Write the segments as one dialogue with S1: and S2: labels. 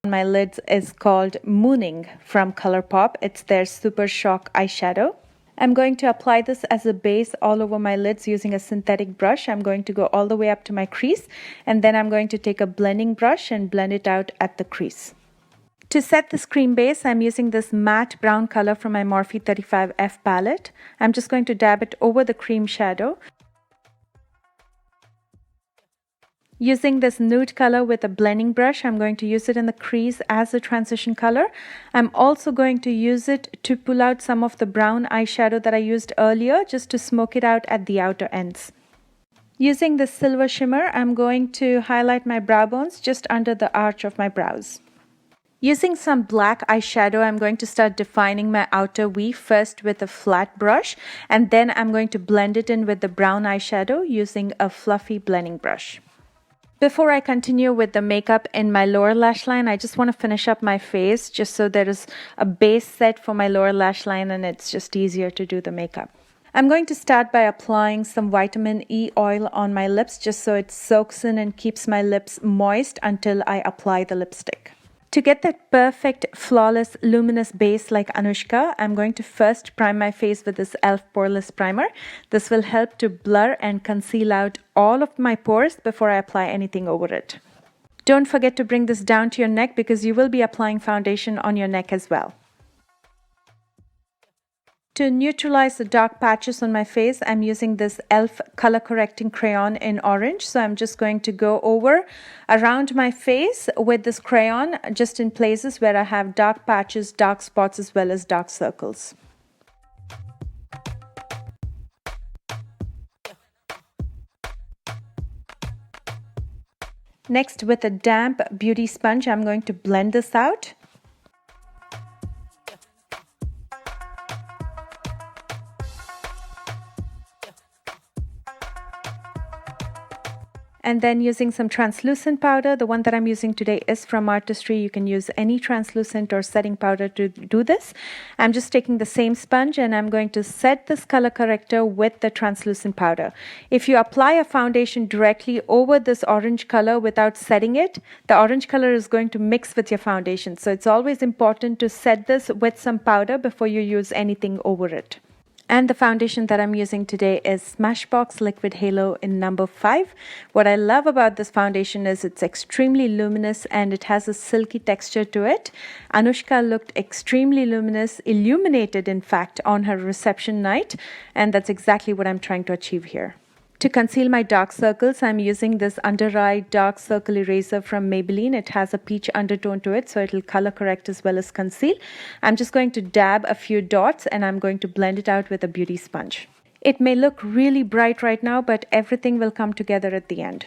S1: my lids is called Mooning from ColourPop. It's their Super Shock eyeshadow. I'm going to apply this as a base all over my lids using a synthetic brush. I'm going to go all the way up to my crease, and then I'm going to take a blending brush and blend it out at the crease. To set this cream base, I'm using this matte brown color from my Morphe 35F palette. I'm just going to dab it over the cream shadow. Using this nude color with a blending brush, I'm going to use it in the crease as a transition color. I'm also going to use it to pull out some of the brown eyeshadow that I used earlier, just to smoke it out at the outer ends. Using this silver shimmer, I'm going to highlight my brow bones just under the arch of my brows. Using some black eyeshadow, I'm going to start defining my outer V first with a flat brush, and then I'm going to blend it in with the brown eyeshadow using a fluffy blending brush. Before I continue with the makeup in my lower lash line, I just want to finish up my face just so there is a base set for my lower lash line and it's just easier to do the makeup. I'm going to start by applying some vitamin E oil on my lips just so it soaks in and keeps my lips moist until I apply the lipstick. To get that perfect, flawless, luminous base like Anushka, I'm going to first prime my face with this e.l.f. Poreless Primer. This will help to blur and conceal out all of my pores before I apply anything over it. Don't forget to bring this down to your neck because you will be applying foundation on your neck as well. To neutralize the dark patches on my face, I'm using this e.l.f. color correcting crayon in orange. So I'm just going to go over around my face with this crayon just in places where I have dark patches, dark spots as well as dark circles. Next, with a damp beauty sponge, I'm going to blend this out. And then using some translucent powder, the one that I'm using today is from Artistry. You can use any translucent or setting powder to do this. I'm just taking the same sponge and I'm going to set this color corrector with the translucent powder. If you apply a foundation directly over this orange color without setting it, the orange color is going to mix with your foundation. So it's always important to set this with some powder before you use anything over it. And the foundation that I'm using today is Smashbox Liquid Halo in number 5. What I love about this foundation is it's extremely luminous and it has a silky texture to it. Anushka looked extremely luminous, illuminated in fact, on her reception night, and that's exactly what I'm trying to achieve here. To conceal my dark circles, I'm using this under eye dark circle eraser from Maybelline. It has a peach undertone to it, so it'll color correct as well as conceal. I'm just going to dab a few dots and I'm going to blend it out with a beauty sponge. It may look really bright right now, but everything will come together at the end.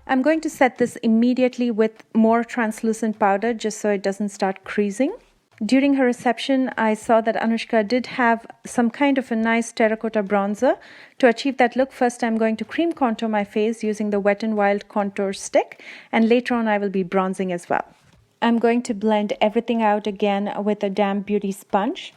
S1: I'm going to set this immediately with more translucent powder just so it doesn't start creasing. During her reception, I saw that Anushka did have some kind of a nice terracotta bronzer. To achieve that look, first I'm going to cream contour my face using the Wet n Wild contour stick, and later on I will be bronzing as well. I'm going to blend everything out again with a damp beauty sponge.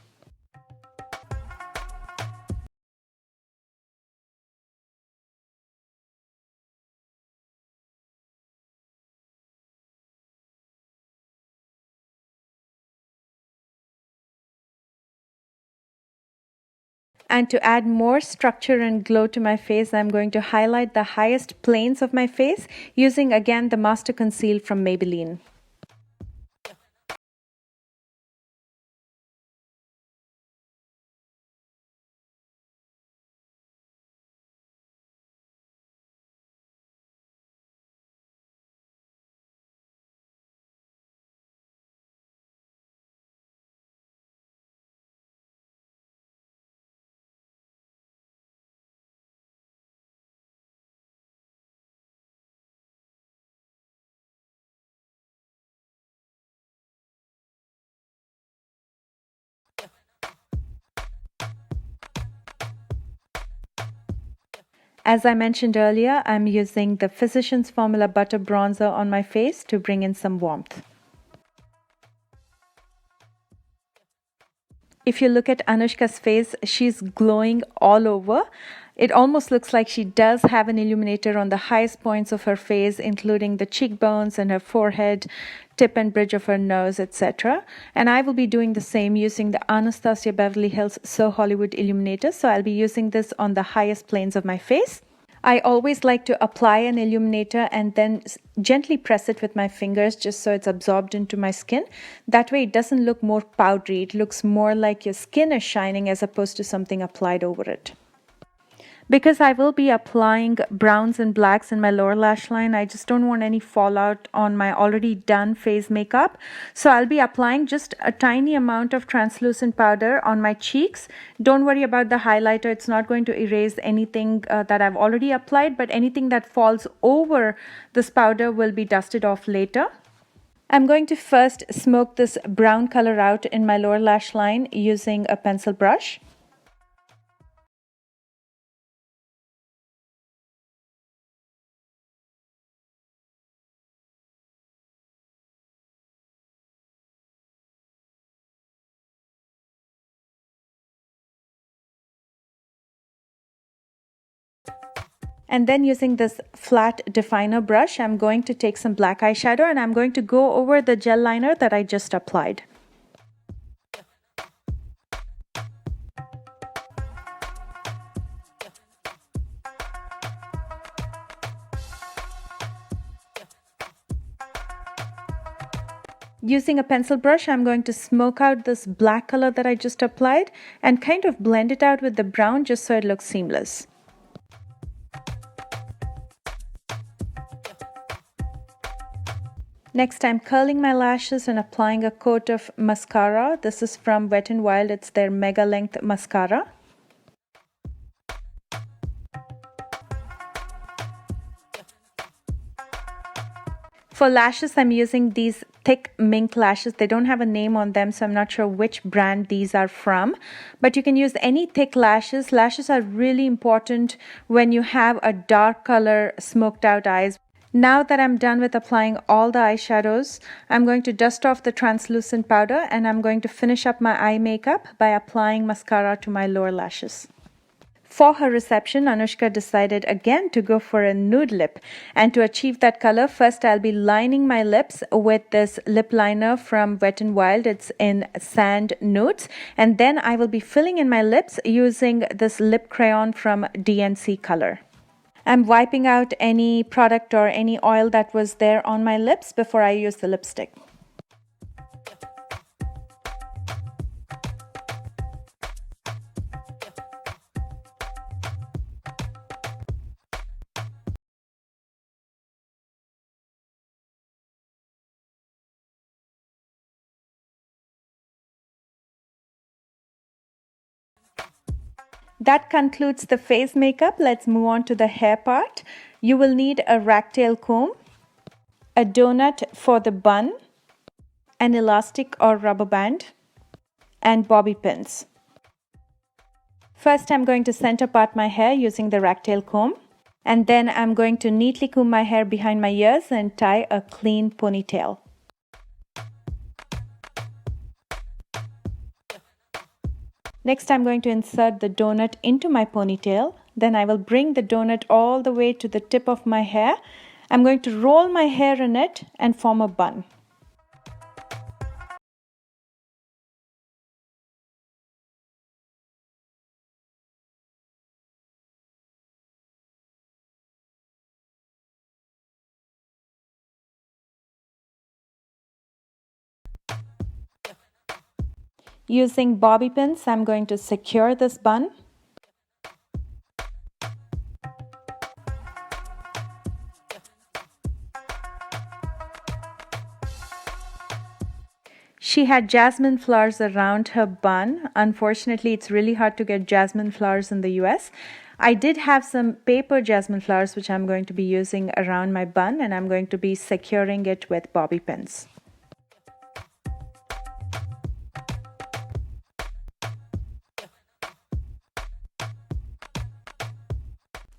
S1: And to add more structure and glow to my face, I'm going to highlight the highest planes of my face using again the Master Conceal from Maybelline. As I mentioned earlier, I'm using the Physicians Formula Butter Bronzer on my face to bring in some warmth. If you look at Anushka's face, she's glowing all over. It almost looks like she does have an illuminator on the highest points of her face, including the cheekbones and her forehead, tip and bridge of her nose, etc. And I will be doing the same using the Anastasia Beverly Hills So Hollywood illuminator. So I'll be using this on the highest planes of my face. I always like to apply an illuminator and then gently press it with my fingers just so it's absorbed into my skin. That way it doesn't look more powdery. It looks more like your skin is shining as opposed to something applied over it. Because I will be applying browns and blacks in my lower lash line, I just don't want any fallout on my already done face makeup. So I'll be applying just a tiny amount of translucent powder on my cheeks. Don't worry about the highlighter. It's not going to erase anything that I've already applied, but anything that falls over this powder will be dusted off later. I'm going to first smoke this brown color out in my lower lash line using a pencil brush. And then using this flat definer brush, I'm going to take some black eyeshadow and I'm going to go over the gel liner that I just applied. Using a pencil brush, I'm going to smoke out this black color that I just applied and kind of blend it out with the brown just so it looks seamless. Next, I'm curling my lashes and applying a coat of mascara. This is from Wet n Wild. It's their Mega Length Mascara. For lashes, I'm using these thick mink lashes. They don't have a name on them, so I'm not sure which brand these are from. But you can use any thick lashes. Lashes are really important when you have a dark color smoked out eyes. Now that I'm done with applying all the eyeshadows, I'm going to dust off the translucent powder and I'm going to finish up my eye makeup by applying mascara to my lower lashes. For her reception, Anushka decided again to go for a nude lip. And to achieve that color, first I'll be lining my lips with this lip liner from Wet n Wild. It's in Sand Nudes. And then I will be filling in my lips using this lip crayon from DNC Color. I'm wiping out any product or any oil that was there on my lips before I use the lipstick. That concludes the face makeup. Let's move on to the hair part. You will need a ragtail comb, a donut for the bun, an elastic or rubber band, and bobby pins. First, I'm going to center part my hair using the ragtail comb, and then I'm going to neatly comb my hair behind my ears and tie a clean ponytail. Next, I'm going to insert the donut into my ponytail. Then I will bring the donut all the way to the tip of my hair. I'm going to roll my hair in it and form a bun. Using bobby pins, I'm going to secure this bun. She had jasmine flowers around her bun. Unfortunately, it's really hard to get jasmine flowers in the US. I did have some paper jasmine flowers which I'm going to be using around my bun, and I'm going to be securing it with bobby pins.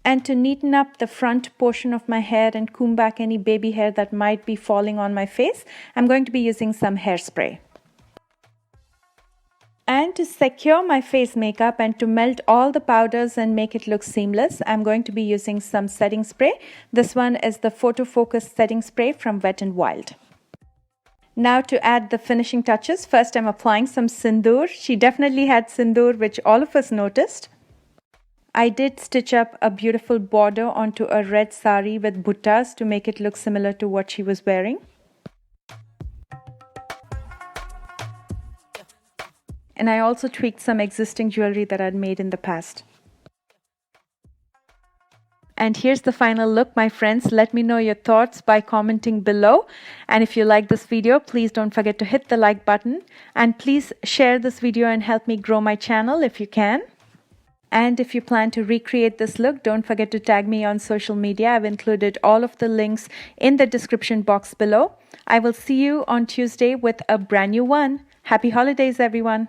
S1: And to neaten up the front portion of my hair and comb back any baby hair that might be falling on my face, I'm going to be using some hairspray. And to secure my face makeup and to melt all the powders and make it look seamless, I'm going to be using some setting spray. This one is the Photo Focus setting spray from Wet n Wild. Now to add the finishing touches, first I'm applying some sindoor. She definitely had sindoor, which all of us noticed. I did stitch up a beautiful border onto a red sari with buttas to make it look similar to what she was wearing. And I also tweaked some existing jewelry that I'd made in the past. And here's the final look, my friends. Let me know your thoughts by commenting below. And if you like this video, please don't forget to hit the like button. And please share this video and help me grow my channel if you can. And if you plan to recreate this look, don't forget to tag me on social media. I've included all of the links in the description box below. I will see you on Tuesday with a brand new one. Happy holidays, everyone.